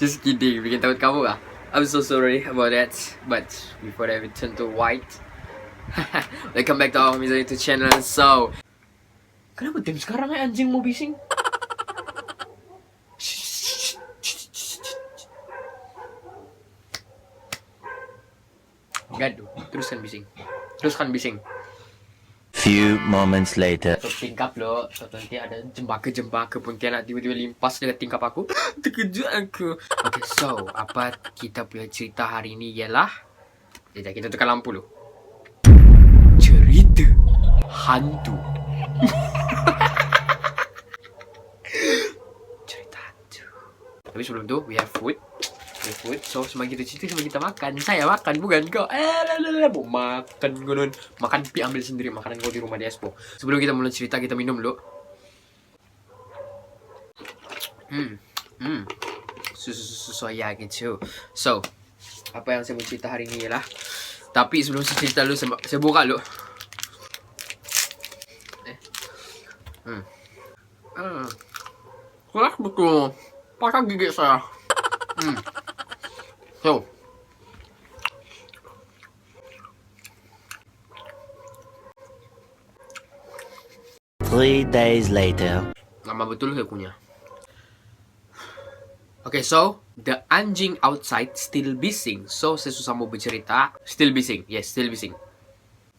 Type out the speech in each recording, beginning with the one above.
Just kidding, bikin takut kamu kah? I'm so sorry about that. But before that we turn to white. Welcome back to our Mizo YouTube channel. So, kenapa tim sekarang anjing mau bising? Gaduh, teruskan bising. Few moments later. Satu tingkap loh, suatu nanti ada jembaka pontianak tiba-tiba limpas dengan tingkap aku. Terkejut aku. Okay, so apa kita punya cerita hari ini ialah, kita tekan lampu loh. Cerita hantu. Cerita hantu. Tapi sebelum tu, we have food. So semakin kita cerita, semakin kita makan. Saya makan, bukan kau. Mau makan gunun. Makan pi ambil sendiri makanan kau di rumah di Expo. Sebelum kita mulai cerita, kita minum dulu. Susu soya gitu. So, apa yang saya mau cerita hari ini ialah, tapi sebelum saya cerita dulu, saya buka dulu. Keras betul. Pakai gigi saya. So, 3 days later. lama betul saya punya. Okay, so the anjing outside still bising. So saya susah mau bercerita. Still bising, yes, still bising.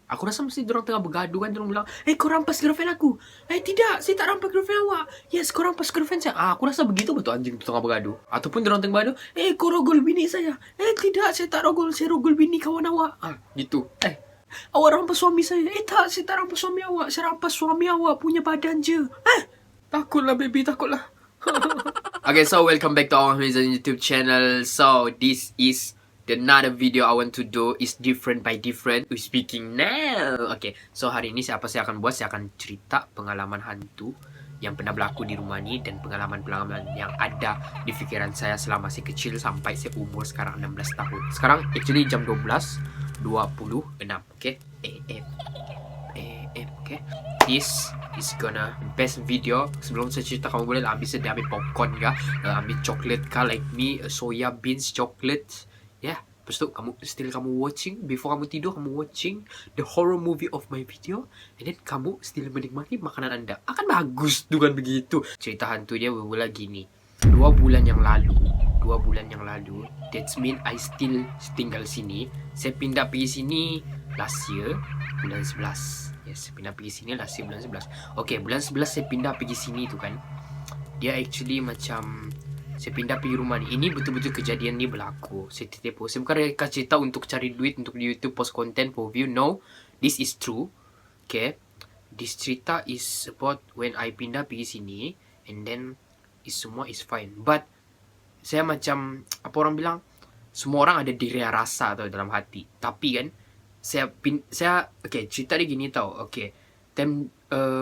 Aku rasa mesti dorang tengah bergaduh kan, dorang bilang, kau rampas girlfriend aku. Tidak, saya tak rampas girlfriend awak. Yes, kau rampas girlfriend saya. Aku rasa begitu betul anjing itu tengah bergaduh. Ataupun dorang tengah bergaduh, kau rogol bini saya. Tidak, saya tak rogol, saya rogol bini kawan awak. Gitu. Awak rampas suami saya. Tak, saya tak rampas suami awak. Saya rampas suami awak punya badan je. Takutlah baby, takutlah. Okay, so welcome back to our amazing YouTube channel. So this is another video I want to do is different by different. We speaking now. Okay, so hari ini apa saya akan buat? Saya akan cerita pengalaman hantu yang pernah berlaku di rumah ini dan pengalaman-pengalaman yang ada di pikiran saya selama saya kecil sampai saya umur sekarang 16 tahun. Sekarang actually jam 12.26. Okay, AM. Okay, this is gonna best video. Sebelum saya cerita, kamu boleh ambil popcorn kah, ambil coklat kah, like me, soya beans chocolate. Lepas tu kamu watching, before kamu tidur kamu watching the horror movie of my video, and then kamu still menikmati makanan anda. Akan bagus tu kan begitu. Cerita hantu dia bermula gini. 2 bulan yang lalu, that's mean I still tinggal sini. Saya pindah pergi sini last year bulan 11. Yes, pindah pergi sini last year bulan 11. Okay, bulan 11 saya pindah pergi sini tu kan. Dia actually macam, saya pindah pergi rumah ni. Ini betul-betul kejadian ni berlaku. Saya tipu. Saya bukan reka cerita untuk cari duit untuk di YouTube post content for view. No, this is true. Okay, this cerita is about when I pindah pergi sini, and then semua is fine. But saya macam, apa orang bilang, semua orang ada diri rasa tau dalam hati. Tapi kan saya okay, cerita dia gini tau. Okay,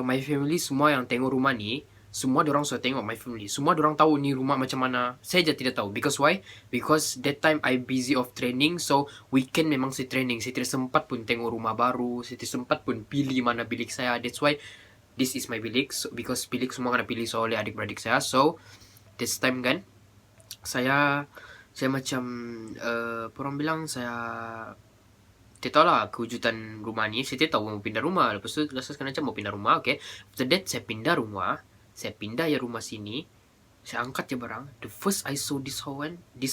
my family semua yang tengok rumah ni, semua diorang sudah tengok my family. Semua diorang tahu ni rumah macam mana. Saya je tidak tahu. Because why? Because that time I busy of training. So weekend memang saya training. Saya tidak sempat pun tengok rumah baru. Saya tidak sempat pun pilih mana bilik saya. That's why this is my bilik. So, because bilik semua kena pilih oleh adik-beradik saya. So this time kan, saya macam orang bilang, saya tidak tahu lah kewujudan rumah ni. Saya tidak tahu mau pindah rumah. Lepas tu rasa macam mau pindah rumah. Okay, after that saya pindah rumah. Saya pindah ya rumah sini. Saya angkat ya barang. The first I saw this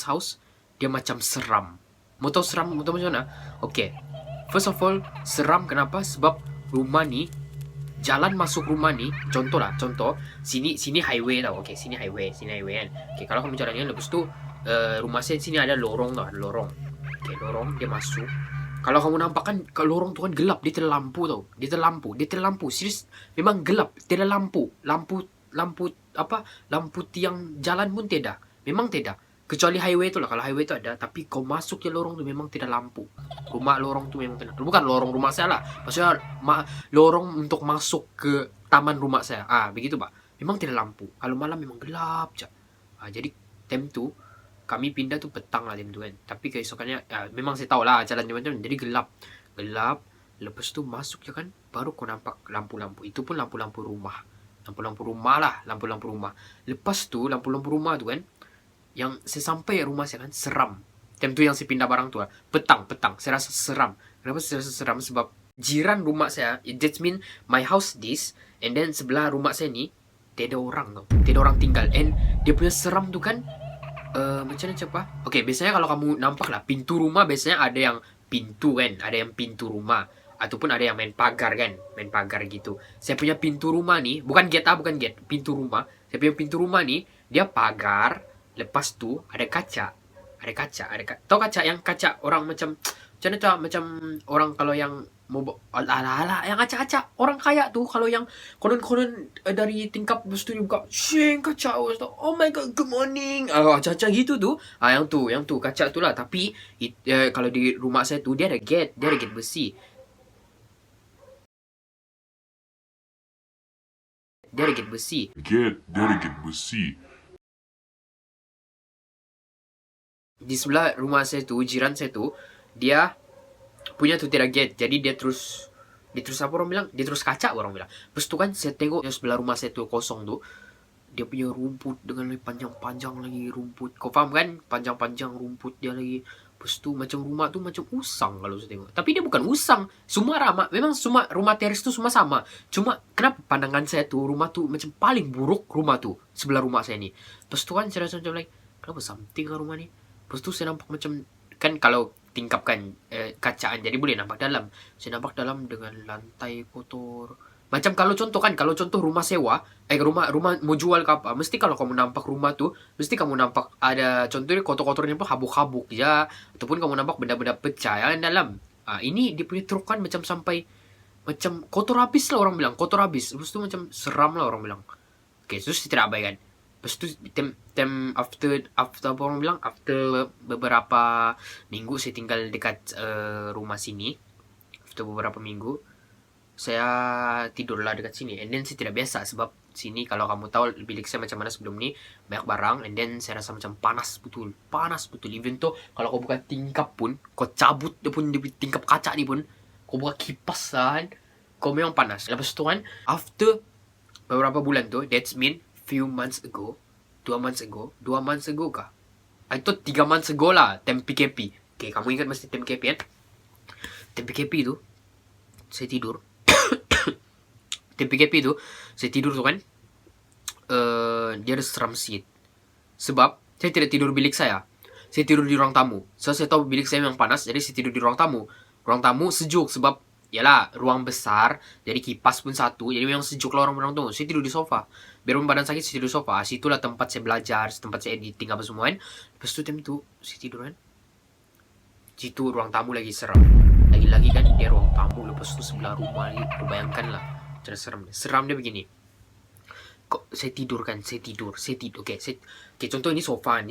house, dia macam seram. Mau tahu seram? Mau tahu macam mana? Okay, first of all, seram kenapa? Sebab rumah ni, jalan masuk rumah ni, contoh sini highway tau. Okay, sini highway kan. Okay, kalau kamu jalan ni, lepas tu rumah saya sini ada lorong tau, ada lorong. Okay, lorong dia masuk. Kalau kamu nampak kan, kalau lorong tu kan gelap, dia tiada lampu tau. Dia tiada lampu. Serius, memang gelap, tiada lampu. Lampu tiang jalan pun tiada. Memang tiada. Kecuali highway tu lah. Kalau highway tu ada, tapi kau masuk ke lorong tu memang tiada lampu. Rumah lorong tu memang tiada. Bukan lorong rumah saya lah. Maksudnya lorong untuk masuk ke taman rumah saya. Begitu pak. Memang tiada lampu. Kalau malam memang gelap je. Jadi time tu kami pindah tu petang lah time tu kan. Tapi keesokannya memang saya tahu lah jalan macam, jadi gelap. Lepas tu masuk je kan, baru kau nampak lampu-lampu. Itu pun lampu-lampu rumah. Lampu-lampu rumah lah, lampu-lampu rumah. Lepas tu lampu-lampu rumah tu kan, Yang saya sampai rumah saya kan seram. Time itu yang saya pindah barang tuh, petang. Saya rasa seram. Kenapa saya rasa seram? Sebab jiran rumah saya, that mean my house this, and then sebelah rumah saya ni, tidak ada orang tau. Tidak ada orang tinggal. And dia punya seram tuh kan, macam mana cakap? Okay, biasanya kalau kamu nampak lah, pintu rumah biasanya ada yang pintu kan. Ada yang pintu rumah. Ataupun ada yang main pagar kan. Main pagar gitu. Saya punya pintu rumah nih, bukan gate. Pintu rumah. Saya punya pintu rumah nih, dia pagar. Lepas tu ada kaca. Tahu kaca yang kaca orang macam macam orang kalau yang mau ala yang kaca orang kaya tuh, kalau yang konon dari tingkap tu buka shing kaca, oh my god good morning, kaca gitu tuh, yang tuh kaca tu lah. Tapi kalau di rumah saya tuh dia ada gate besi. Dia ada gate besi. Di sebelah rumah saya tuh, jiran saya tuh, dia punya tuh tidak gate. Jadi dia terus apa orang bilang? Dia terus kaca orang bilang. Terus tuh kan saya tengok yang sebelah rumah saya tuh kosong tuh, dia punya rumput dengan panjang-panjang lagi rumput. Kau paham kan? Panjang-panjang rumput dia lagi. Terus tuh macam rumah tuh macam usang kalau saya tengok. Tapi dia bukan usang. Semua ramah. Memang semua rumah teres tuh semua sama. Cuma kenapa pandangan saya tuh rumah tuh macam paling buruk rumah tuh sebelah rumah saya nih. Terus tuh kan saya rasa macam like, kenapa something lah rumah nih? Terus tuh saya nampak macam, kan kalau tingkapkan kacaan jadi boleh nampak dalam. Saya nampak dalam dengan lantai kotor. Macam kalau contoh rumah sewa, rumah mau jual ke apa, mesti kalau kamu nampak rumah tuh, mesti kamu nampak ada contohnya kotor-kotornya apa habuk-habuk ya, ataupun kamu nampak benda-benda pecah yang dalam. Ini dia punya truk kan macam sampai macam kotor habis lah orang bilang, kotor habis. Terus tuh macam seram lah orang bilang. Oke, terus tidak abaikan. Terus tuh after apa orang bilang, after beberapa minggu saya tinggal dekat rumah sini, after beberapa minggu saya tidurlah dekat sini. And then saya tidak biasa sebab sini kalau kamu tahu bilik saya macam mana sebelum ni, banyak barang. And then saya rasa macam panas betul. Even tuh kalau kau buka tingkap pun, kau cabut dia pun di tingkap kaca ni pun, kau buka kipas kan, kau memang panas. Lepas tu kan, after beberapa bulan tuh, that's mean few months ago, 2 months ago kah? I thought 3 months ago lah, time PKP. Okay, kamu ingat mesti time PKP kan? Time PKP tu, saya tidur. Time PKP tu, saya tidur tu kan, dia ada seram sikit. Sebab, saya tidak tidur bilik saya tidur di ruang tamu. So, saya tahu bilik saya memang panas, jadi saya tidur di ruang tamu. Ruang tamu sejuk sebab, yalah, ruang besar, jadi kipas pun satu, jadi memang sejuk lah orang tuh. Saya tidur di sofa. Biarpun badan sakit, saya tidur di sofa. Situlah tempat saya belajar, tempat saya editing apa semua kan. Lepas tu time tu, saya tidur kan. Situ ruang tamu lagi seram. Lagi-lagi kan, dia ruang tamu. Lepas tu sebelah rumah lagi. Kau bayangkan lah. Cara seram dia. Seram dia begini. Kok saya tidur. Oke, contoh ini sofa.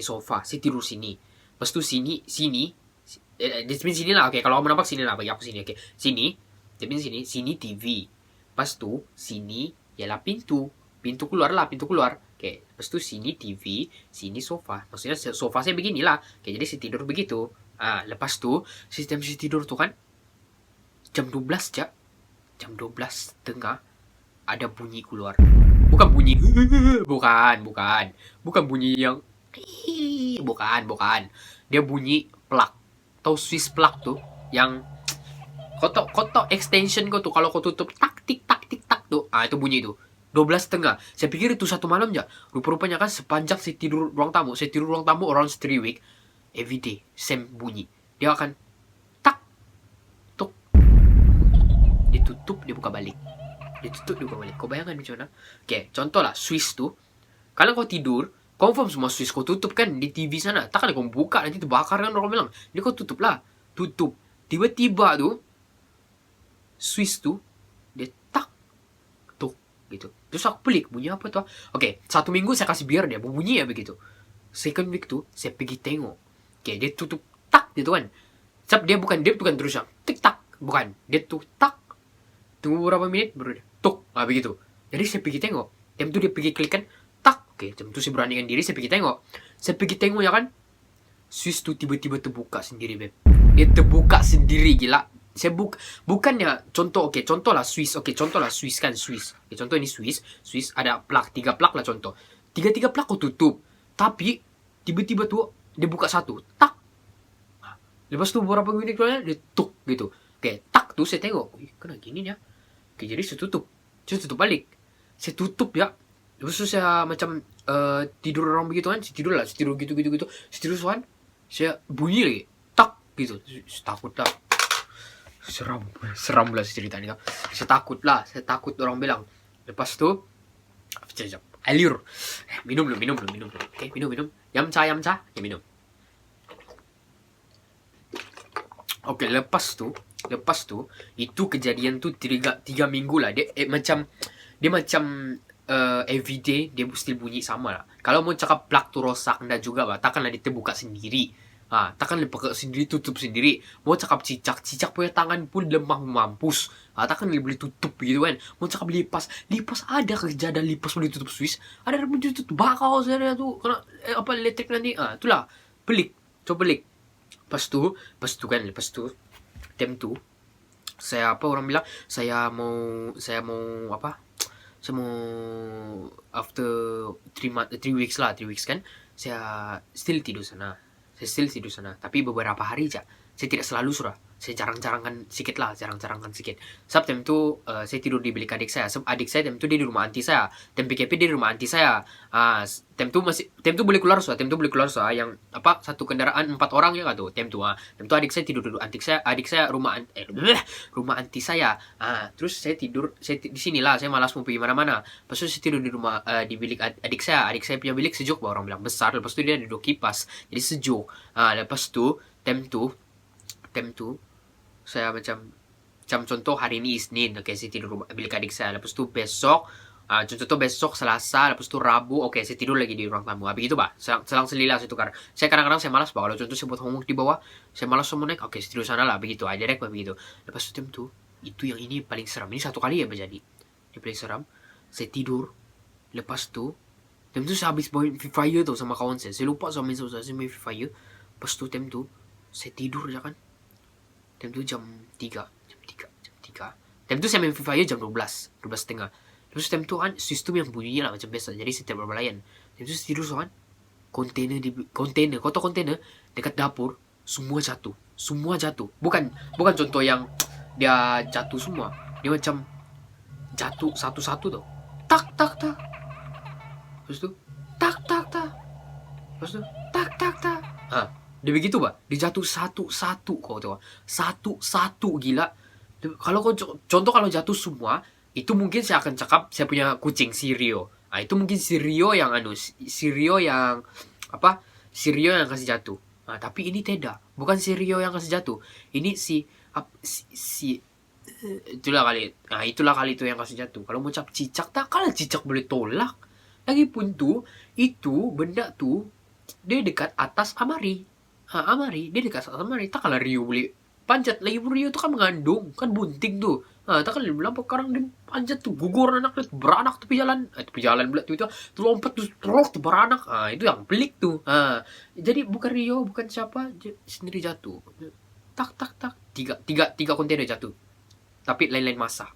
Saya tidur sini. Lepas tu sini. Sini lah. Oke, kalau kamu nampak sini lah. Bagi aku sini. Oke, sini. Jadi sini TV. Lepas tu sini ialah pintu keluar. Oke, lepas tu sini TV, sini sofa. Maksudnya sofa saya beginilah. Oke, jadi saya tidur begitu. Lepas tu sistem saya tidur tuh kan jam 12 jam 12.30 ada bunyi keluar. Bukan bunyi bukan bunyi yang bukan. Dia bunyi plug. Tahu Swiss plug tuh yang kotak extension kau tuh kalau kau tutup tak tik tak tuh. Itu bunyi itu. 12.30. Saya pikir itu satu malam aja. Rupa-rupanya kan sepanjang saya tidur ruang tamu around 3 week, every day same bunyi. Dia akan tak tuk. Ditutup, dia buka balik. Kau bayangkan macam mana? Oke, contoh lah Swiss tuh. Kalau kau tidur, confirm semua Swiss kau tutup kan di TV sana. Tak ada kau buka nanti terbakar kan orang bilang. Ini kau tutup lah. Tutup. Tiba-tiba tuh Swiss tuh dia tak tuh gitu. Terus aku pelik bunyi apa tuh? Oke, 1 minggu saya kasih biar dia berbunyi ya begitu. Second week tuh saya pergi tengok. Oke, dia tutup tak gitu kan. Sebab dia bukan terus yang tik tak, bukan. Dia tuh tak. Tunggu beberapa menit baru dia tuk. Begitu. Jadi saya pergi tengok. Jam tu dia pergi klik kan tak. Oke, jam tu saya beranikan diri saya pergi tengok. Saya pergi tengok ya kan. Swiss tuh tiba-tiba terbuka sendiri, beb. Dia terbuka sendiri, gila. Saya bukannya contoh lah Swiss. Contoh lah Swiss kan Swiss. Contoh ini Swiss ada plug 3 plug lah contoh. 3 plug kau tutup. Tapi tiba-tiba tuh dia buka satu, tak. Lepas tuh beberapa menit kemudian dia tuk gitu. Kayak tak tuh saya tengok, kena gini ya. Oke, jadi saya tutup balik. Saya tutup ya. Lepas itu saya macam tidur orang begitu kan, saya tidur lah, saya tidur gitu. Saya tidur soal, saya bunyi lagi, tak gitu. Saya takut lah. Seram lah cerita ini. Saya takut orang bilang. Lepas tu alir. Minum dulu. Oke, minum. Yamcha. Ya, minum. Oke, lepas tu itu kejadian tu 3 minggu lah. Dia macam everyday dia still bunyi sama lah. Kalau mau cakap plug tu rosak dan juga bah, takkanlah dia terbuka sendiri. Takkan dia buka sendiri, tutup sendiri. Mau cakap cicak punya tangan pun lemah mampus. Takkan dia boleh tutup gitu kan. Mau cakap lipas ada kejadian lipas boleh tutup Swiss. Ada yang boleh tutup bakal saya tu kena elektrik nanti. Itulah pelik. Coba pelik. Lepas tu time tu saya orang bilang saya mau after 3 weeks kan saya still tidur sana. Tapi beberapa hari aja. Saya tidak selalu surah. Saya jarang-jarangkan sikit. Sebab time tu saya tidur di bilik adik saya. Sebab adik saya time tu dia di rumah anti saya. Time PKP dia di rumah anti saya. Time tu boleh keluar soal. Yang satu kendaraan 4 orang ya tu. Time tu adik saya tidur dulu. Adik saya rumah anti saya. Terus saya tidur di sini lah. Saya malas mau pergi mana-mana. Lepas tu saya tidur di rumah di bilik adik saya. Adik saya punya bilik sejuk, orang bilang besar. Lepas tu dia ada 2 kipas. Jadi sejuk. Lepas tu time tu saya macam contoh hari ini Isnin, saya tidur bilik adik saya. Lepas tu besok contoh besok Selasa, lepas tu Rabu, saya tidur lagi di ruang tamu. Begitu bah, selang selila saya tukar. Saya kadang-kadang saya malas bah, kalau contoh saya buat homework di bawah, saya malas mau naik, saya tidur sana lah, begitu aja deh begitu. Lepas tu time tu, itu yang ini paling seram. Ini 1 kali ya terjadi. Ini paling seram. Saya tidur, lepas tu time tu saya habis main Free Fire tuh sama kawan saya. Saya lupa sama saya main Free Fire. Lepas tu time tu saya tidur aja kan. Time tu jam 3. Time tu saya main Free Fire jam 12:30. Terus time tu kan sistem yang bunyi lah macam biasa. Jadi saya tidak berlayan. Time tu saya tidur kan. Kontainer. Kau tahu kontainer dekat dapur semua jatuh. Bukan contoh yang dia jatuh semua. Dia macam jatuh satu-satu tuh. Tak. Terus tu tak. Terus tu tak. Dia begitu bah. Dia jatuh satu-satu kau tahu. Satu-satu gila. Kalau contoh kalau jatuh semua, itu mungkin saya akan cakap saya punya kucing si Rio. Itu mungkin si Rio yang kasih jatuh. Tapi ini tidak. Bukan si Rio yang kasih jatuh. Ini si itulah kali itu yang kasih jatuh. Kalau mau cap cicak, tak kalah cicak boleh tolak. Lagipun tu, itu benda tu dia dekat atas amari. Dia dekat atas amari. Tak kalah Rio boleh panjat. Lagipun Rio tu kan mengandung, kan bunting tu. Tak kalah dia bilang sekarang dia panjat tu, gugur anak dia, beranak tepi jalan pula tu lompat tu, tu beranak. Itu yang pelik tu. Jadi bukan Rio, bukan siapa, sendiri jatuh. Tak. Tiga kontainer jatuh. Tapi lain-lain masa.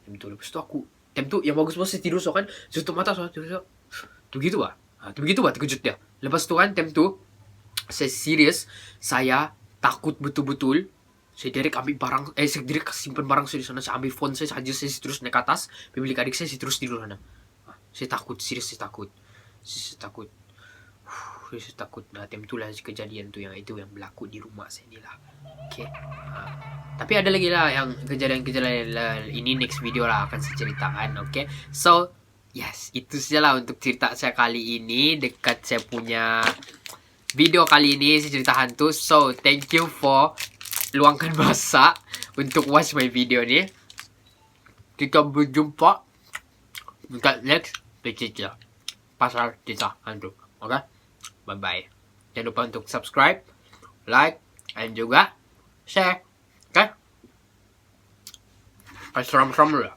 Lepas tu aku time tu yang bagus saya tidur kan, tutup mata tidur. Tu begitu bah. Terkejut dia. Lepas tu kan time tu saya serius, saya takut betul-betul. Saya direct ambil barang, saya direct simpan barang saya di sana. Saya ambil phone saya saja, saya terus naik ke atas, bilik adik saya terus tidur sana. Saya takut, serius saya takut. Nah, time tu lah kejadian tu yang berlaku di rumah saya ni lah. Okay. Tapi ada lagi lah yang kejadian ini next video lah akan saya ceritakan. Okay. So yes, itu saja lah untuk cerita saya kali ini dekat saya punya video kali ini, saya cerita hantu. So thank you for luangkan masa untuk watch my video ni. Kita berjumpa dekat next video pasal cerita hantu. Okay, bye bye. Jangan lupa untuk subscribe, like, dan juga share. Okay, seram-seram dulu.